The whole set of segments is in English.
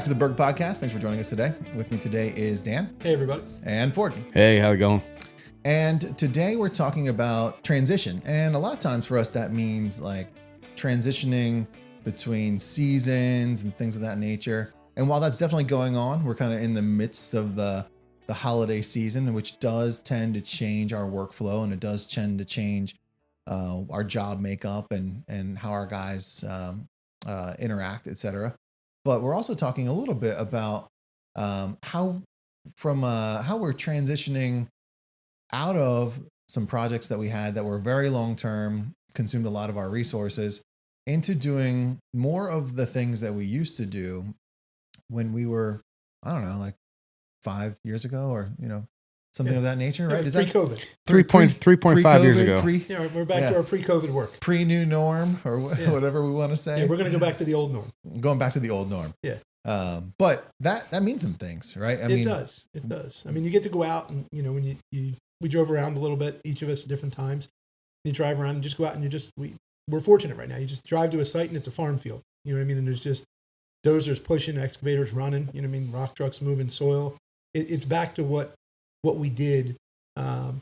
back to the Berg Podcast. Thanks for joining us today. With me today is Dan. Hey, everybody. And Ford. Hey, how it going? And today we're talking about transition. And a lot of times for us, that means like transitioning between seasons and things of that nature. And while that's definitely going on, we're kind of in the midst of the holiday season, which does tend to change our workflow, and it does tend to change our job makeup and how our guys interact, etc. But we're also talking a little bit about how we're transitioning out of some projects that we had that were very long term, consumed a lot of our resources, into doing more of the things that we used to do when we were, I don't know, like 5 years ago, or something of that nature, right? Is pre-COVID. 3.5 years ago. We're back to our pre-COVID work. Pre-new norm, or whatever we want to say. Yeah, we're going to go back to the old norm. Going back to the old norm. Yeah. But that means some things, right? It does. I mean, you get to go out and, when we drove around a little bit, each of us at different times. You drive around and just go out and we're fortunate right now. You just drive to a site and it's a farm field. You know what I mean? And there's just dozers pushing, excavators running, rock trucks moving soil. It's back to what we did,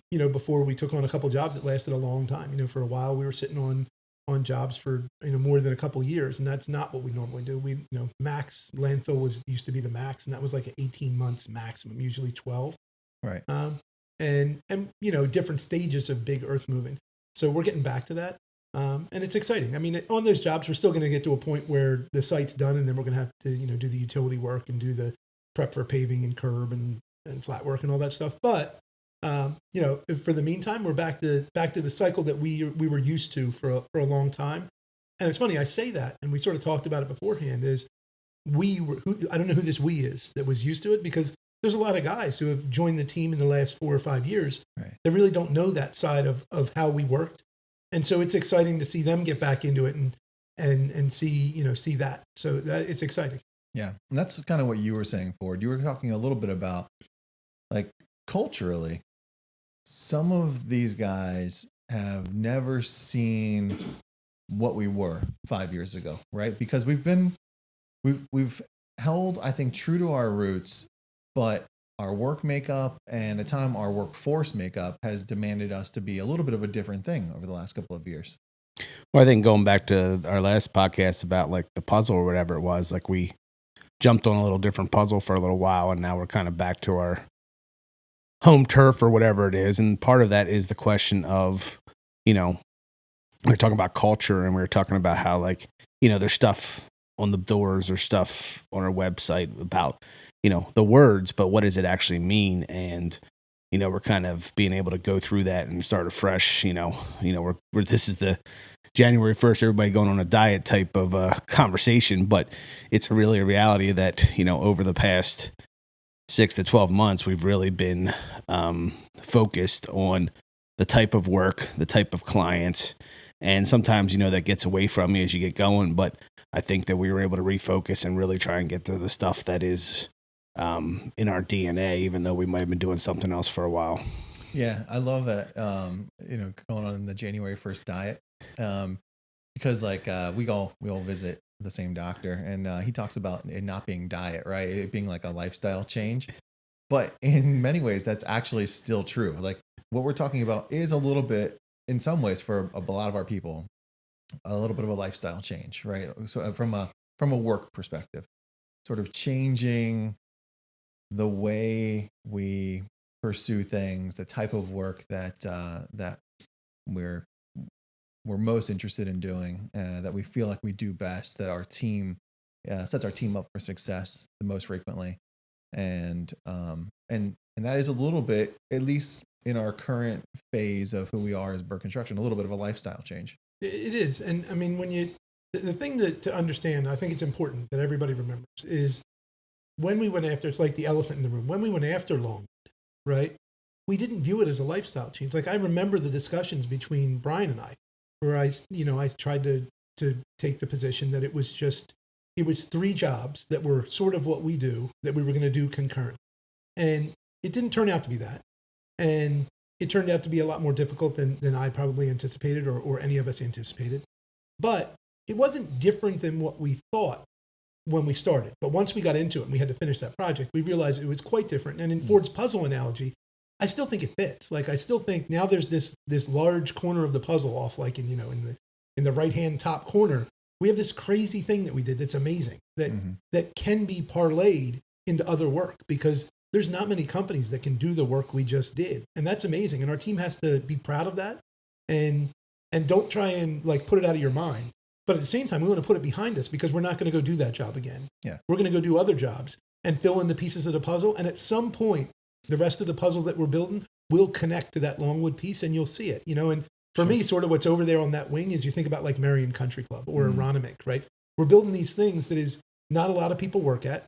before we took on a couple jobs that lasted a long time. For a while we were sitting on jobs for, more than a couple years, and that's not what we normally do. We, max landfill used to be the max, and that was like an 18 months maximum, usually 12. Right. And different stages of big earth moving. So we're getting back to that. And it's exciting. I mean, on those jobs, we're still going to get to a point where the site's done, and then we're going to have to, do the utility work and do the prep for paving and curb and flat work and all that stuff. But, for the meantime, we're back to the cycle that we were used to for a long time. And it's funny, I say that, and we sort of talked about it beforehand, is I don't know who this we is that was used to it, because there's a lot of guys who have joined the team in the last 4 or 5 years that really don't know that side of how we worked. And so it's exciting to see them get back into it and see that. So it's exciting. Yeah. And that's kind of what you were saying, Ford. You were talking a little bit about, like, culturally, some of these guys have never seen what we were 5 years ago, right? Because we've held, I think, true to our roots, but our work makeup and at time our workforce makeup has demanded us to be a little bit of a different thing over the last couple of years. Well, I think going back to our last podcast about like the puzzle or whatever it was, like we jumped on a little different puzzle for a little while, and now we're kind of back to our home turf or whatever it is. And part of that is the question of, we were talking about culture, and we were talking about how, like, there's stuff on the doors or stuff on our website about, the words, but what does it actually mean? And, we're kind of being able to go through that and start afresh. We're this is the January 1st, everybody going on a diet type of conversation, but it's really a reality that, over the past 6 to 12 months, we've really been focused on the type of work, the type of clients. And sometimes, that gets away from you as you get going. But I think that we were able to refocus and really try and get to the stuff that is in our DNA, even though we might have been doing something else for a while. Yeah, I love that, going on the January 1st diet, because like we all visit the same doctor, and he talks about it not being diet, right? It being like a lifestyle change. But in many ways, that's actually still true. Like what we're talking about is a little bit, in some ways, for a lot of our people, a little bit of a lifestyle change, right? So from a work perspective, sort of changing the way we pursue things, the type of work that we're most interested in doing, that we feel like we do best, that our team sets our team up for success the most frequently, and that is a little bit, at least in our current phase of who we are as Berg Construction, a little bit of a lifestyle change. It is, and I mean, the thing to understand, I think it's important that everybody remembers, is when we went after, it's like the elephant in the room. When we went after Longwood, right, we didn't view it as a lifestyle change. Like I remember the discussions between Brian and I, where I tried to take the position that it was 3 jobs that were sort of what we do, that we were going to do concurrent. And it didn't turn out to be that. And it turned out to be a lot more difficult than I probably anticipated or any of us anticipated. But it wasn't different than what we thought. when we started. But once we got into it and we had to finish that project, we realized it was quite different. And in Ford's puzzle analogy, I still think it fits. Like I still think now there's this large corner of the puzzle off, like in the right hand top corner, we have this crazy thing that we did that's amazing that can be parlayed into other work, because there's not many companies that can do the work we just did, and that's amazing. And our team has to be proud of that, and don't try and like put it out of your mind. But at the same time, we want to put it behind us, because we're not going to go do that job again. Yeah, we're going to go do other jobs and fill in the pieces of the puzzle. And at some point, the rest of the puzzle that we're building will connect to that Longwood piece, and you'll see it. And for me, sort of what's over there on that wing is you think about like Marion Country Club or Aronimink, right? We're building these things that is not a lot of people work at.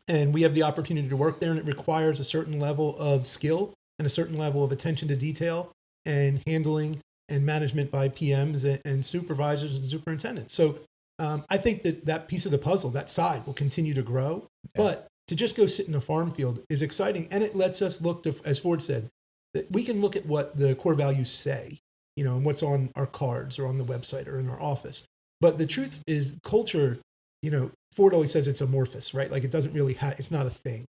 And we have the opportunity to work there, and it requires a certain level of skill and a certain level of attention to detail and handling and management by PMs and supervisors and superintendents. So I think that piece of the puzzle, that side, will continue to grow. Yeah. But to just go sit in a farm field is exciting, and it lets us look to, as Ford said, that we can look at what the core values say, and what's on our cards or on the website or in our office. But the truth is, culture, Ford always says it's amorphous, right? Like it doesn't really it's not a thing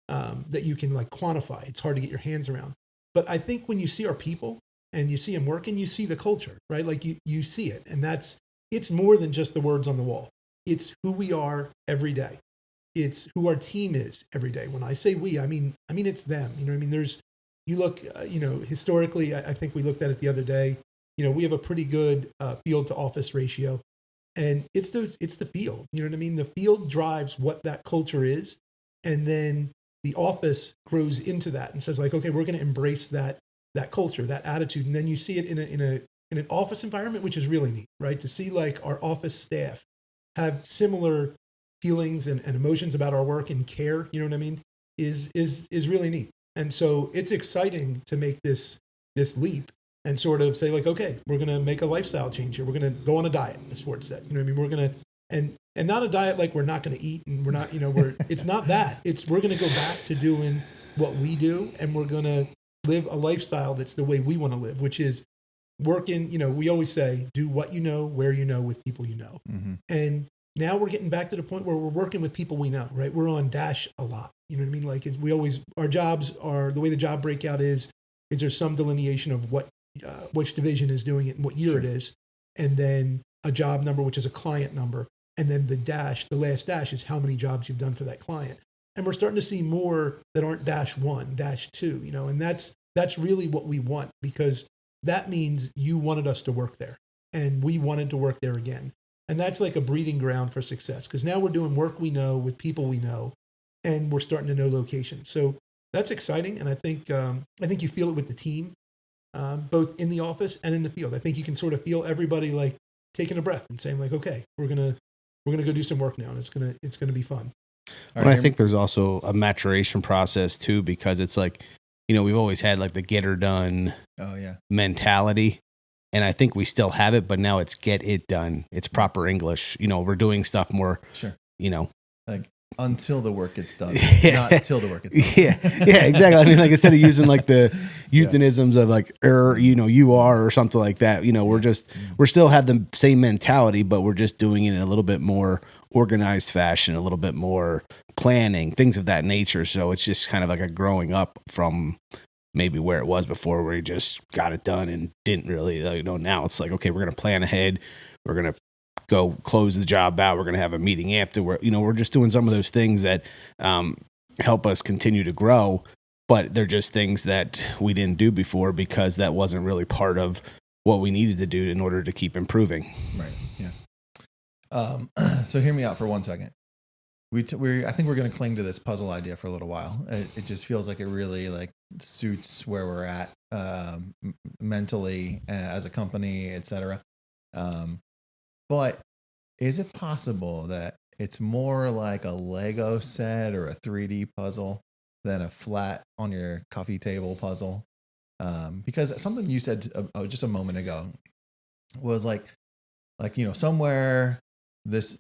that you can like quantify. It's hard to get your hands around. But I think when you see our people and you see them working, you see the culture, right? Like you see it, and it's more than just the words on the wall. It's who we are every day. It's who our team is every day. When I say we, I mean it's them. You look, historically, I think we looked at it the other day. We have a pretty good field to office ratio, and it's the field. You know what I mean? The field drives what that culture is, and then the office grows into that and says like, okay, we're going to embrace that culture, that attitude, and then you see it in an office environment, which is really neat, right? To see like our office staff have similar feelings and emotions about our work and care, you know what I mean, is really neat. And so it's exciting to make this leap and sort of say like, okay, we're going to make a lifestyle change here. We're going to go on a diet, as Ford said. You know what I mean? We're going to, and not a diet like we're not going to eat and we're not, it's not that. It's we're going to go back to doing what we do, and we're going to live a lifestyle that's the way we want to live, which is working, we always say, do what you know, where you know, with people you know. Mm-hmm. And now we're getting back to the point where we're working with people we know, right? We're on Dash a lot. You know what I mean? Like our jobs are, the way the job breakout is there some delineation of which division is doing it and what year it is. And then a job number, which is a client number. And then the last dash is how many jobs you've done for that client. And we're starting to see more that aren't Dash 1, Dash 2, and that's really what we want, because that means you wanted us to work there and we wanted to work there again. And that's like a breeding ground for success, because now we're doing work we know with people we know, and we're starting to know locations. So that's exciting. And I think you feel it with the team, both in the office and in the field. I think you can sort of feel everybody like taking a breath and saying like, okay, we're going to go do some work now, and it's going to be fun. And I think there's also a maturation process too, because it's like, we've always had like the get her done mentality. And I think we still have it, but now it's get it done. It's proper English. We're doing stuff more, like until the work gets done, not till the work gets done. Yeah, exactly. I mean, like instead of using like the euphemisms of like, you are, or something like that, we're still have the same mentality, but we're just doing it in a little bit more organized fashion, a little bit more planning, things of that nature. So it's just kind of like a growing up from maybe where it was before, where you just got it done and didn't really, now it's like, okay, we're going to plan ahead. We're going to go close the job out. We're going to have a meeting after. We're just doing some of those things that help us continue to grow, but they're just things that we didn't do before because that wasn't really part of what we needed to do in order to keep improving. Right. Yeah. So hear me out for 1 second. I think we're going to cling to this puzzle idea for a little while. It just feels like it really like suits where we're at mentally as a company, etc. But is it possible that it's more like a Lego set or a 3D puzzle than a flat on your coffee table puzzle? Because something you said just a moment ago was like somewhere this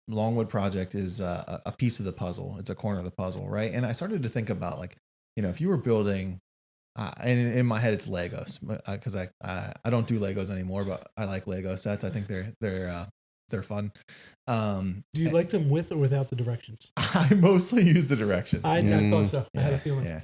Longwood project is a piece of the puzzle. It's a corner of the puzzle, right? And I started to think about like, if you were building, and in my head it's Legos, because I don't do Legos anymore, but I like Lego sets. I think they're they're fun. Do you like them with or without the directions? I mostly use the directions. I thought so. I had a feeling. Yeah.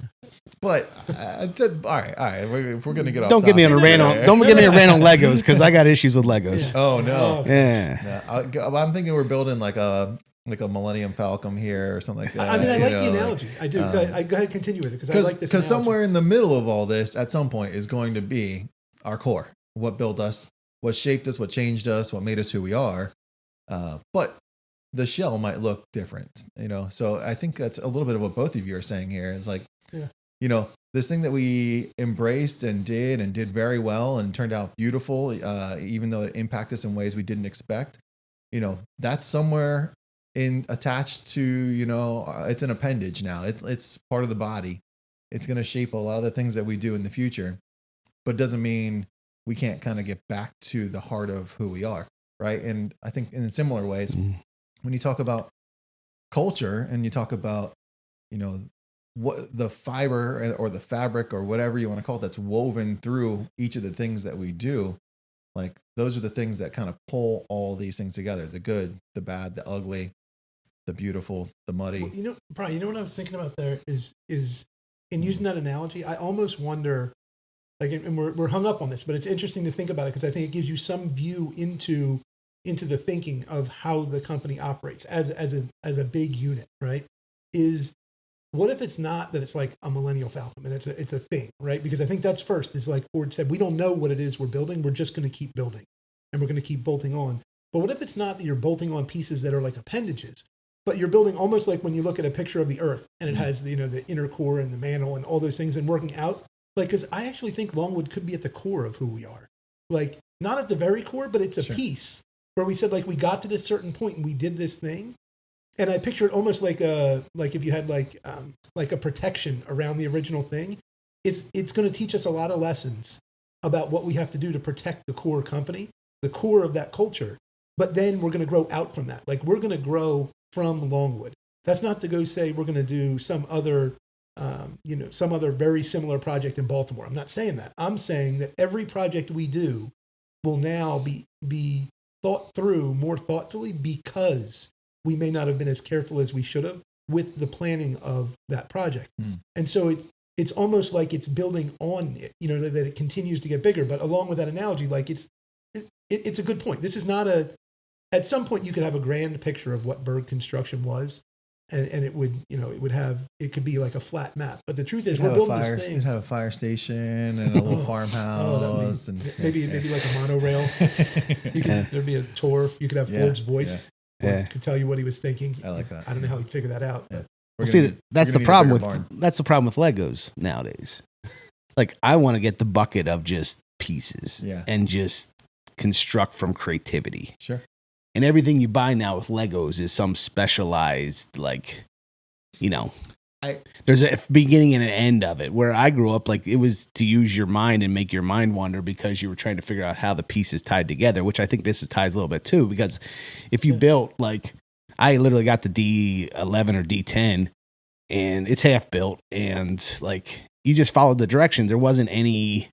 But I said, all right. If we're gonna get off, Don't get me on a rant on. Don't get me on a rant on Legos because I got issues with Legos. Yeah. Oh no. Yeah. I'm thinking we're building like a Millennium Falcon here or something like that. I mean, I like the like, analogy. I do. Go ahead, continue with it because I like this. Because analogy. somewhere in the middle of all this, at some point, is going to be our core. What built us, what shaped us, what changed us, what made us who we are. But the shell might look different, So I think that's a little bit of what both of you are saying here. Is like, this thing that we embraced and did very well and turned out beautiful, even though it impacted us in ways we didn't expect. That's somewhere attached to, it's an appendage now. It's part of the body. It's going to shape a lot of the things that we do in the future, but it doesn't mean we can't kind of get back to the heart of who we are. Right. And I think in similar ways, when you talk about culture and you talk about, what the fiber or the fabric or whatever you want to call it, that's woven through each of the things that we do, like those are the things that kind of pull all these things together: the good, the bad, the ugly, the beautiful, the muddy. Well, Brian, what I was thinking about there is in using that analogy, I almost wonder, like, and we're hung up on this, but it's interesting to think about it because I think it gives you some view into the thinking of how the company operates as a big unit, right? Is what if it's not that it's like a Millennium Falcon and it's a thing, right? Because I think that's first. Is like Ford said, we don't know what it is we're building. We're just going to keep building, and we're going to keep bolting on. But what if it's not that you're bolting on pieces that are like appendages, but you're building almost like when you look at a picture of the Earth and it has the inner core and the mantle and all those things and working out. Like, because I actually think Longwood could be at the core of who we are. Like, not at the very core, but it's a piece where we said, like, we got to this certain point and we did this thing. And I picture it almost like if you had like a protection around the original thing. It's going to teach us a lot of lessons about what we have to do to protect the core company, the core of that culture. But then we're going to grow out from that. Like, we're going to grow from Longwood. That's not to go say we're going to do some other very similar project in Baltimore. I'm not saying that. I'm saying that every project we do will now be thought through more thoughtfully because we may not have been as careful as we should have with the planning of that project. And so it's almost like it's building on it, that it continues to get bigger. But along with that analogy, like it's a good point. This is not at some point you could have a grand picture of what Berg construction was. And it would, it could be like a flat map. But the truth is, we're building this thing. It'd have a fire station and a little farmhouse, and maybe like a monorail. There'd be a tour. You could have Ford's voice. Yeah. Could tell you what he was thinking. I like that. I don't know how he'd figure that out. Yeah. But that's the problem with Legos nowadays. Like, I want to get the bucket of just pieces and just construct from creativity. Sure. And everything you buy now with Legos is some specialized, like, there's a beginning and an end of it. Where I grew up, like, it was to use your mind and make your mind wander because you were trying to figure out how the pieces tied together, which I think this ties a little bit too. Because if you built, like, I literally got the D11 or D10 and it's half built and, like, you just followed the directions. There wasn't any,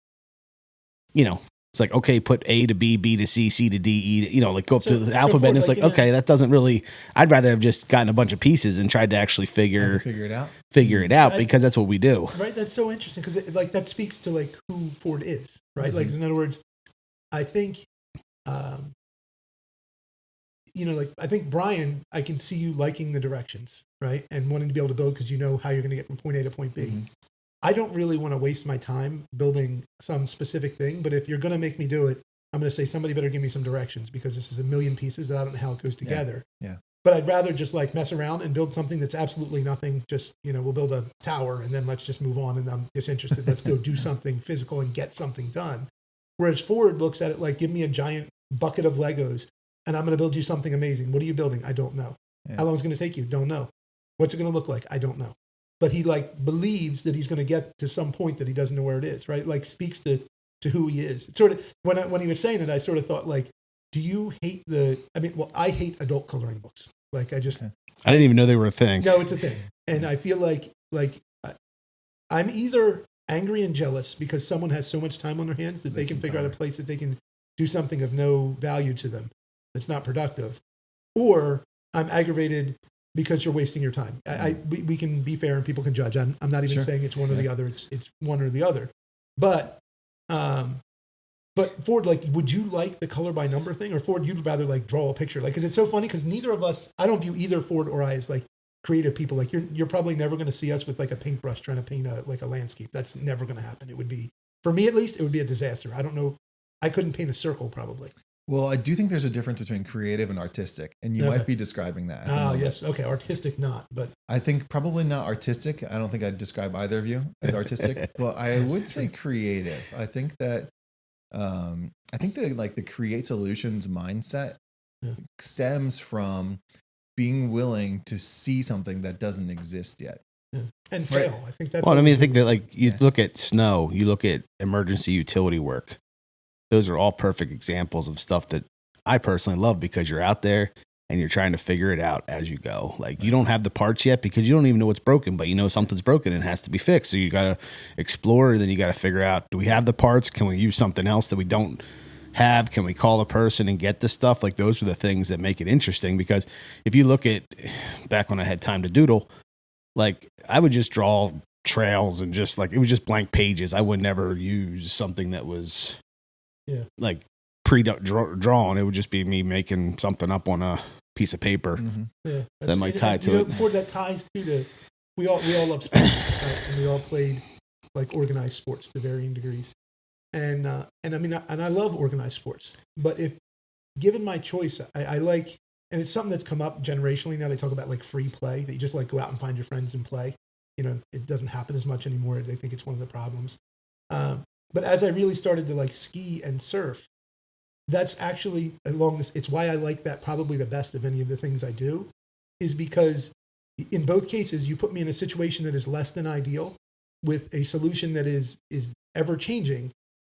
it's like, okay, put A to B, B to C, C to D, E to, like, go up to the alphabet. And it's like, okay, that doesn't really, I'd rather have just gotten a bunch of pieces and tried to actually figure it out because that's what we do. Right. That's so interesting because that speaks to, like, who Ford is, right? Mm-hmm. Like, in other words, I think, I think Brian, I can see you liking the directions, right? And wanting to be able to build because you know how you're going to get from point A to point B. Mm-hmm. I don't really want to waste my time building some specific thing, but if you're going to make me do it, I'm going to say somebody better give me some directions because this is a million pieces that I don't know how it goes together. Yeah. But I'd rather just, like, mess around and build something that's absolutely nothing. Just, we'll build a tower and then let's just move on and I'm disinterested. Let's go do something physical and get something done. Whereas Ford looks at it like, give me a giant bucket of Legos and I'm going to build you something amazing. What are you building? I don't know. Yeah. How long is it going to take you? Don't know. What's it going to look like? I don't know. But he, like, believes that he's going to get to some point that he doesn't know where it is, right? Like, speaks to who he is. It's sort of, when he was saying it, I sort of thought, like, do you hate I hate adult coloring books. Like, I didn't even know they were a thing. No, it's a thing. And I feel like I'm either angry and jealous because someone has so much time on their hands that they can figure out a place that they can do something of no value to them. that's not productive, or I'm aggravated because you're wasting your time. We can be fair and people can judge. I'm not even saying it's one or the other. It's one or the other. But Ford, like, would you like the color by number thing, or Ford, you'd rather like draw a picture? Like, because it's so funny because neither of us, I don't view either Ford or I as like creative people. Like you're probably never going to see us with like a paintbrush trying to paint a landscape. That's never going to happen. It would be, for me at least, it would be a disaster. I don't know. I couldn't paint a circle probably. Well, I do think there's a difference between creative and artistic, and you might be describing that. Oh, yes. Okay. Artistic, not, but I think probably not artistic. I don't think I'd describe either of you as artistic, but I would say creative. I think that like the create solutions mindset stems from being willing to see something that doesn't exist yet. And fail. I think that's. Well, I mean, I think that like you look at snow, you look at emergency utility work. Those are all perfect examples of stuff that I personally love because you're out there and you're trying to figure it out as you go. Like you don't have the parts yet because you don't even know what's broken, but you know something's broken and it has to be fixed. So you got to explore, and then you got to figure out, do we have the parts? Can we use something else that we don't have? Can we call a person and get this stuff? Like those are the things that make it interesting, because if you look at back when I had time to doodle, like I would just draw trails and just like, it was just blank pages. I would never use something that was like pre-drawn. It would just be me making something up on a piece of paper. Mm-hmm. Yeah, that might tie to it. Before that ties to we all love sports, right? And we all played like organized sports to varying degrees. And I mean, and I love organized sports, but if given my choice, I like, and it's something that's come up generationally now. They talk about like free play, that you just like go out and find your friends and play. You know, it doesn't happen as much anymore. They think it's one of the problems. But as I really started to like ski and surf, that's actually along this. It's why I like that probably the best of any of the things I do, is because in both cases, you put me in a situation that is less than ideal with a solution that is ever changing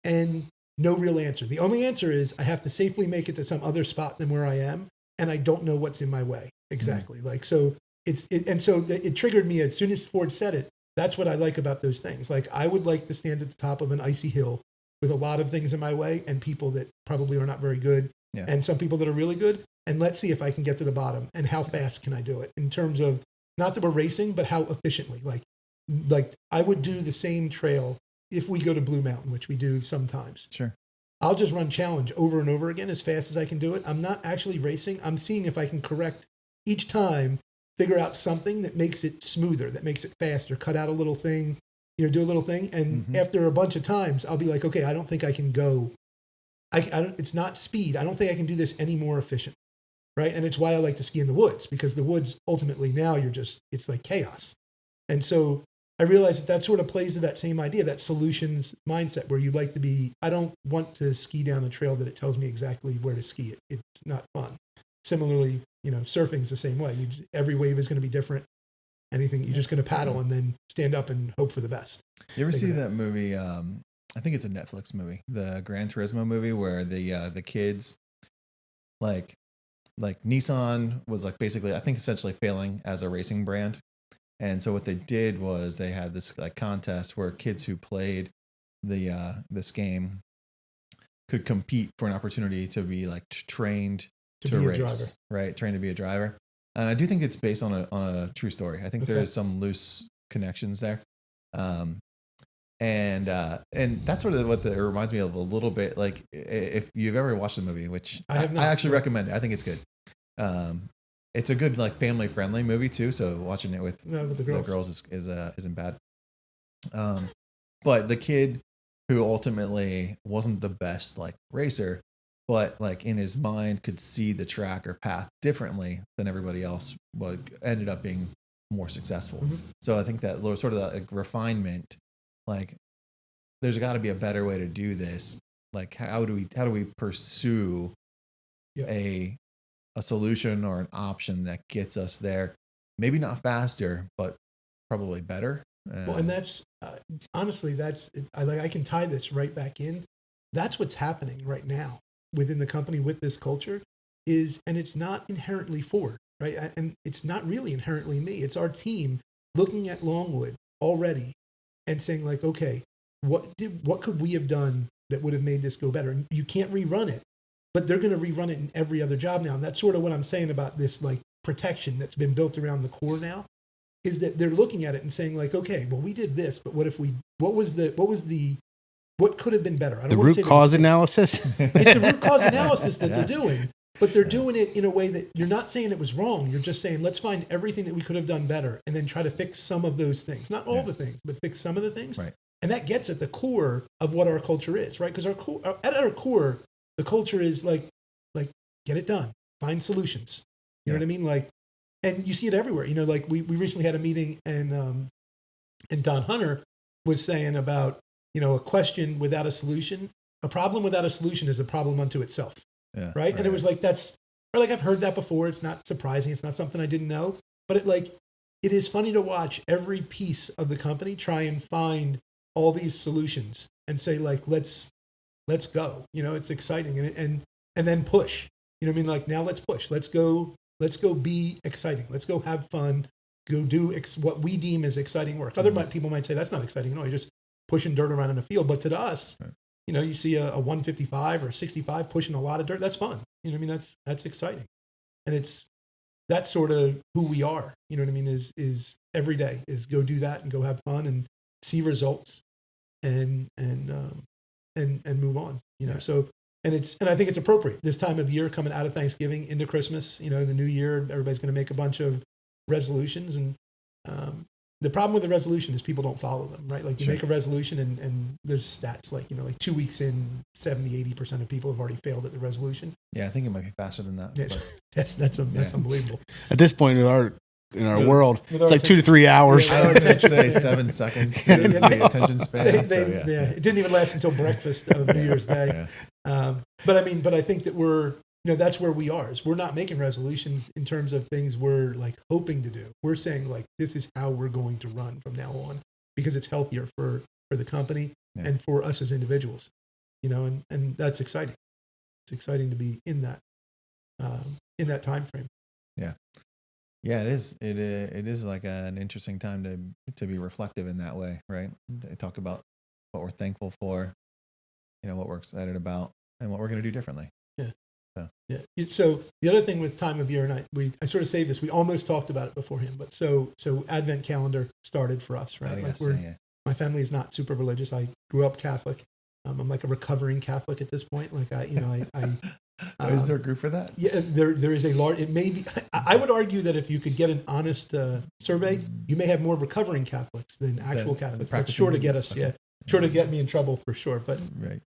and no real answer. The only answer is I have to safely make it to some other spot than where I am. And I don't know what's in my way. Exactly. Mm-hmm. Like, so it triggered me as soon as Ford said it. That's what I like about those things. Like I would like to stand at the top of an icy hill with a lot of things in my way and people that probably are not very good and some people that are really good. And let's see if I can get to the bottom and how fast can I do it in terms of not that we're racing, but how efficiently. Like I would do the same trail if we go to Blue Mountain, which we do sometimes. Sure. I'll just run challenge over and over again as fast as I can do it. I'm not actually racing. I'm seeing if I can correct each time, figure out something that makes it smoother, that makes it faster, cut out a little thing, do a little thing. And after a bunch of times, I'll be like, okay, I don't think I can go. It's not speed. I don't think I can do this any more efficient. Right. And it's why I like to ski in the woods, because the woods ultimately now it's like chaos. And so I realized that sort of plays to that same idea, that solutions mindset where you like to be, I don't want to ski down a trail that it tells me exactly where to ski it. It's not fun. Similarly, surfing is the same way. Every wave is going to be different. Anything, you're just going to paddle and then stand up and hope for the best. You ever see that movie? I think it's a Netflix movie, the Gran Turismo movie, where the kids, like Nissan was like basically, I think essentially failing as a racing brand. And so what they did was they had this like contest where kids who played this game could compete for an opportunity to be like trained to race, right? Trained to be a driver. And I do think it's based on a true story. I think there is some loose connections there. And that's sort of what it reminds me of a little bit. Like if you've ever watched the movie, which I actually recommend it. I think it's good. It's a good like family friendly movie too. So watching it with the girls isn't bad. But the kid who ultimately wasn't the best like racer, but like in his mind could see the track or path differently than everybody else, but ended up being more successful. Mm-hmm. So I think that sort of that like refinement, like there's got to be a better way to do this. Like how do we pursue a solution or an option that gets us there? Maybe not faster, but probably better. Well, and that's honestly, I can tie this right back in. That's what's happening right now within the company with this culture and it's not inherently Ford, right? And it's not really inherently me. It's our team looking at Longwood already and saying like, okay, what could we have done that would have made this go better? And you can't rerun it, but they're going to rerun it in every other job now. And that's sort of what I'm saying about this like protection that's been built around the core now, is that they're looking at it and saying like, okay, well, we did this, but what could have been better? I don't The want to root say cause analysis. It's a root cause analysis that Yes. they're doing, but they're doing it in a way that you're not saying it was wrong. You're just saying, let's find everything that we could have done better and then try to fix some of those things. Not all the things, but fix some of the things. Right. And that gets at the core of what our culture is, right? Because at our core, the culture is like get it done, find solutions. You know what I mean? Like, and you see it everywhere. You know, like we recently had a meeting and Don Hunter was saying about, you know, a question without a solution, a problem without a solution is a problem unto itself. Yeah, right. And it was like, I've heard that before. It's not surprising. It's not something I didn't know, but it is funny to watch every piece of the company try and find all these solutions and say like, let's go, you know, it's exciting. And then push, you know what I mean? Like now let's push, let's go be exciting. Let's go have fun, go do what we deem as exciting work. Other people might say that's not exciting. No, you're just pushing dirt around in the field. But to us, you know, you see a 155 or a 65 pushing a lot of dirt. That's fun. You know what I mean? That's exciting. And that's sort of who we are. You know what I mean? Is every day is go do that and go have fun and see results and move on, you know? So, and I think it's appropriate this time of year coming out of Thanksgiving into Christmas, you know, the new year, everybody's going to make a bunch of resolutions. And the problem with the resolution is people don't follow them, right? Like you make a resolution and there's stats like, you know, like 2 weeks in, 70-80% of people have already failed at the resolution. Yeah, I think it might be faster than that. Yeah, that's unbelievable. At this point in our world, with it's our like 2 to 3 hours. I was going to say 7 seconds is the attention span. It didn't even last until breakfast of New Year's Day. But I think that we're, you know, that's where we are. Is we're not making resolutions in terms of things we're like hoping to do. We're saying like this is how we're going to run from now on because it's healthier for the company and for us as individuals. You know, and that's exciting. It's exciting to be in that time frame. Yeah. Yeah, it is. It is like an interesting time to be reflective in that way, right? They talk about what we're thankful for, you know, what we're excited about, and what we're going to do differently. Yeah. Yeah. So the other thing with time of year, and I sort of say this, we almost talked about it beforehand, but so Advent calendar started for us, right? Oh, yes. My family is not super religious. I grew up Catholic. I'm like a recovering Catholic at this point. Like I is there a group for that? Yeah, there is a large. It may be. I would argue that if you could get an honest survey, you may have more recovering Catholics than actual Catholics. That's sure to get us. Yeah, sure to get me in trouble for sure. But right.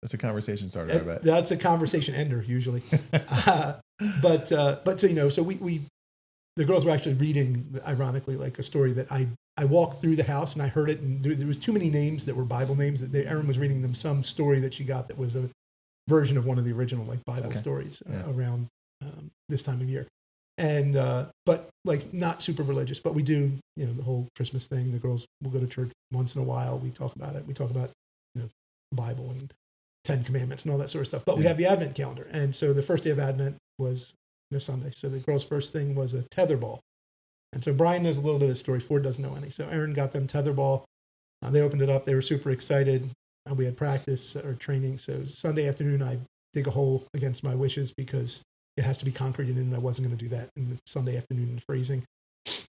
That's a conversation starter. I bet that's a conversation ender usually. But so you know, so we the girls were actually reading, ironically, like a story that I walked through the house and I heard it, and there was too many names that were Bible names that Erin was reading them some story that she got that was a version of one of the original like Bible stories around this time of year. And but like not super religious, but we do, you know, the whole Christmas thing. The girls will go to church once in a while. We talk about it. We talk about, you know, the Bible and 10 Commandments and all that sort of stuff. But we have the Advent calendar. And so the first day of Advent was, you know, Sunday. So the girls' first thing was a tetherball. And so Brian knows a little bit of the story. Ford doesn't know any. So Erin got them tetherball. They opened it up. They were super excited. We had practice or training. So Sunday afternoon, I dig a hole against my wishes because it has to be concreted in, and I wasn't going to do that in Sunday afternoon in freezing.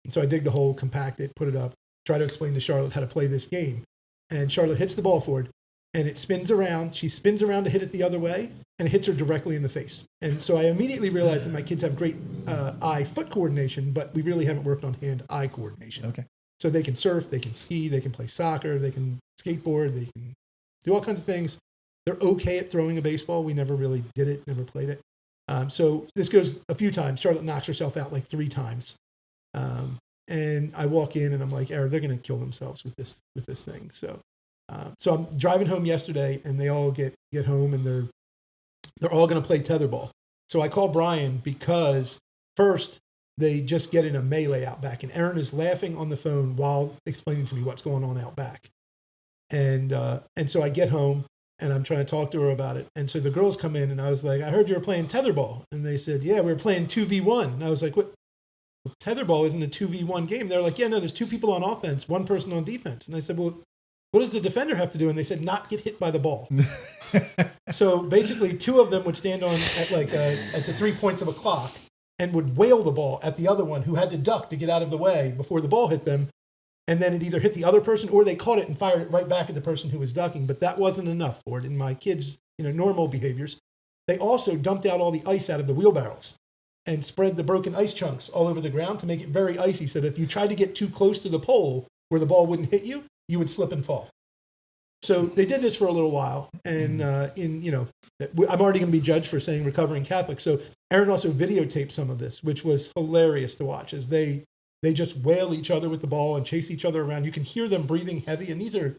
And so I dig the hole, compact it, put it up, try to explain to Charlotte how to play this game. And Charlotte hits the ball forward, and it spins around. She spins around to hit it the other way, and it hits her directly in the face. And so I immediately realized that my kids have great eye-foot coordination, but we really haven't worked on hand-eye coordination. Okay. So they can surf, they can ski, they can play soccer, they can skateboard, they can do all kinds of things. They're okay at throwing a baseball. We never really did it, never played it. So this goes a few times. Charlotte knocks herself out like 3 times. And I walk in and I'm like, they're going to kill themselves with this thing. So I'm driving home yesterday and they all get home and they're all going to play tetherball. So I call Brian because first they just get in a melee out back, and Erin is laughing on the phone while explaining to me what's going on out back. And so I get home and I'm trying to talk to her about it. And so the girls come in and I was like, I heard you were playing tetherball. And they said, yeah, we were playing 2v1. And I was like, what? Well, tetherball isn't a 2v1 game. They're like, yeah, no, there's 2 people on offense, 1 person on defense. And I said, well, what does the defender have to do? And they said, not get hit by the ball. So basically, two of them would stand on at the 3 points of a clock and would wail the ball at the other one who had to duck to get out of the way before the ball hit them. And then it either hit the other person or they caught it and fired it right back at the person who was ducking. But that wasn't enough for it in my kids' normal behaviors. They also dumped out all the ice out of the wheelbarrows and spread the broken ice chunks all over the ground to make it very icy, so that if you tried to get too close to the pole where the ball wouldn't hit you, you would slip and fall. So they did this for a little while, and I'm already going to be judged for saying recovering Catholic. So Aaron also videotaped some of this, which was hilarious to watch as they just wail each other with the ball and chase each other around. You can hear them breathing heavy, and these are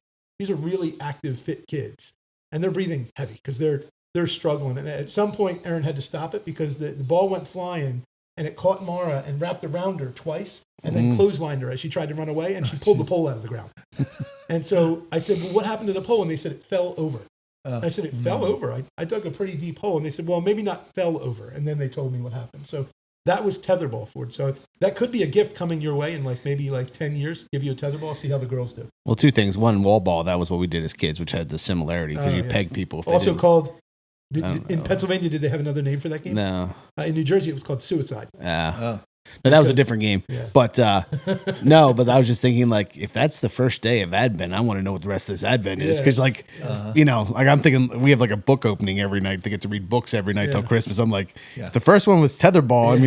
really active, fit kids, and they're breathing heavy because they're struggling. And at some point, Aaron had to stop it because the ball went flying and it caught Mara and wrapped around her twice and then clotheslined her as she tried to run away, and she pulled the pole out of the ground. And so I said, well, what happened to the pole? And they said, it fell over. I said, it fell over? I dug a pretty deep hole. And they said, well, maybe not fell over. And then they told me what happened. So that was tetherball, Ford. So that could be a gift coming your way in maybe 10 years. Give you a tetherball, see how the girls do. Well, two things. One, wall ball. That was what we did as kids, which had the similarity because you peg people. If also called, in know. Pennsylvania, did they have another name for that game? No. In New Jersey, it was called suicide. No, that was a different game. Yeah. But no, but I was just thinking, if that's the first day of Advent, I want to know what the rest of this Advent is. Because, I'm thinking we have a book opening every night. They get to read books every night till Christmas. I'm like, if the first one was tetherball,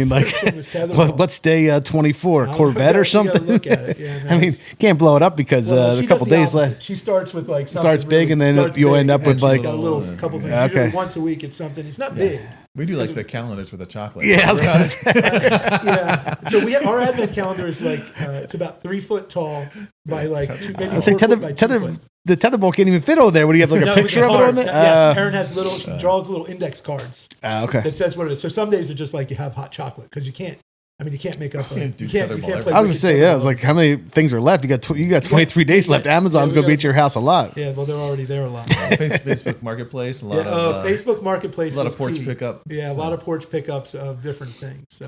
what's day 24? Corvette or something? Look at it. Yeah, can't blow it up because a couple days left. She starts with starts big, and then you'll end up with a little couple things. Okay. Usually once a week, it's something. It's not big. We do the calendars with the chocolate. Yeah, I was gonna say. Yeah. So our Advent calendar is it's about 3 foot tall by maybe 4 foot by 2 foot. The tetherball can't even fit on there. Would you have a picture of it on there? Yes, Aaron has draws little index cards. Okay. That says what it is. So some days are just you have hot chocolate because you can't make up. You can't play. I was gonna say, I was like, how many things are left? You got 23 days left. Amazon's gonna be at your house a lot. Yeah, well, they're already there a lot. Facebook Marketplace, a lot of Facebook Marketplace, a lot of porch pickup. Yeah, a lot of porch pickups of different things. So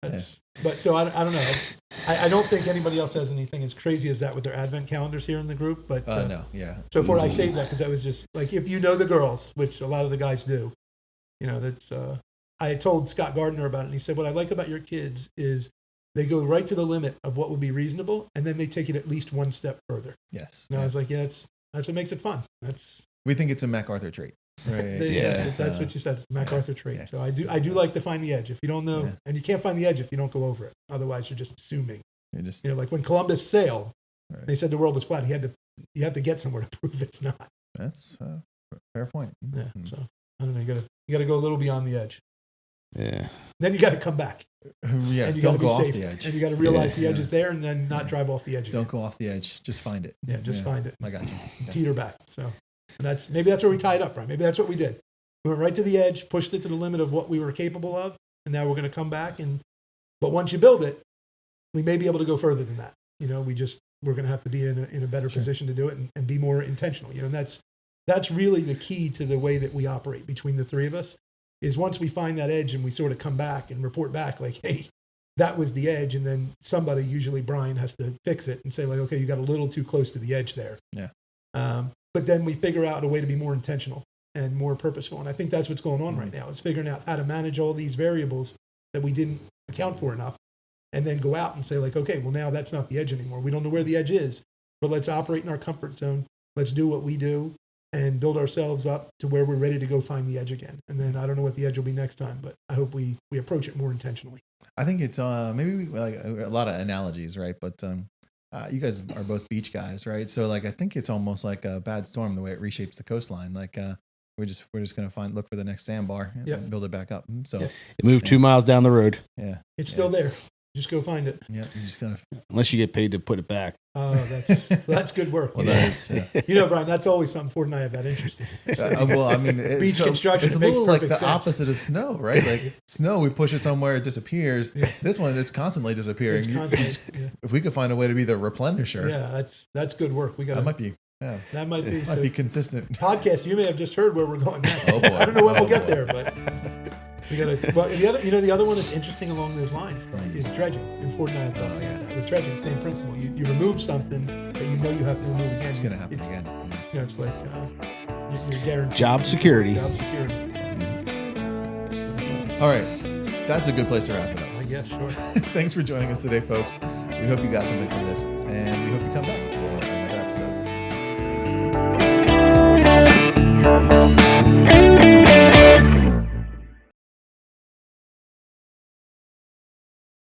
that's. But so I don't know. I don't think anybody else has anything as crazy as that with their Advent calendars here in the group. But no, yeah. So I saved that because I was just if you know the girls, which a lot of the guys do, that's. I told Scott Gardner about it, and he said, what I like about your kids is they go right to the limit of what would be reasonable, and then they take it at least one step further. Yes. And I was like, that's what makes it fun. We think it's a MacArthur trait. Right. That's what you said. It's a MacArthur trait. Yeah. So I do like to find the edge. If you don't know, and you can't find the edge if you don't go over it. Otherwise, you're just assuming. Like when Columbus sailed, they said the world was flat. You have to get somewhere to prove it's not. That's a fair point. Yeah. So I don't know. You got to go a little beyond the edge. Yeah. Then you got to come back. Yeah. And you don't go off safe. the edge. And you got to realize the edge is there, and then not drive off the edge. Don't go off the edge. Just find it. Yeah. Just find it. I got you. Teeter back. So maybe that's where we tied up, right? Maybe that's what we did. We went right to the edge, pushed it to the limit of what we were capable of, and now we're going to come back. But once you build it, we may be able to go further than that. We're going to have to be in a better position to do it and be more intentional. And that's really the key to the way that we operate between the three of us. Is once we find that edge and we sort of come back and report back hey, that was the edge. And then somebody, usually Brian, has to fix it and say okay, you got a little too close to the edge there. Yeah. But then we figure out a way to be more intentional and more purposeful. And I think that's what's going on right now is figuring out how to manage all these variables that we didn't account for enough and then go out and say okay, well now that's not the edge anymore. We don't know where the edge is, but let's operate in our comfort zone. Let's do what we do and build ourselves up to where we're ready to go find the edge again. And then I don't know what the edge will be next time, but I hope we approach it more intentionally. I think it's maybe a lot of analogies, right? But you guys are both beach guys, right? So I think it's almost like a bad storm the way it reshapes the coastline. We're just gonna look for the next sandbar and build it back up. So it moved 2 miles down the road. Yeah, it's still there. Just go find it. Yeah, you just gotta. Unless you get paid to put it back. Oh, that's good work. Well, that is, Brian, that's always something Ford and I have that interest in. Well, I mean, beach construction. It's a little like the opposite of snow, right? Snow, we push it somewhere, it disappears. Yeah. This one, it's constantly disappearing. If we could find a way to be the replenisher, that's good work. We got that might be. Yeah, that might be. Might be consistent. Podcast. You may have just heard where we're going next. Oh boy! I don't know when we'll get there, but. We gotta. Well, the other one that's interesting along those lines, Brian, is dredging. And Ford and I have talked about that with dredging. Same principle. You remove something that that you know you have to remove again, It's gonna happen again. You know, it's like you're guaranteed Job security. Job security. All right, that's a good place to wrap it up. I guess, sure. Thanks for joining us today, folks. We hope you got something from this, and we hope you come back.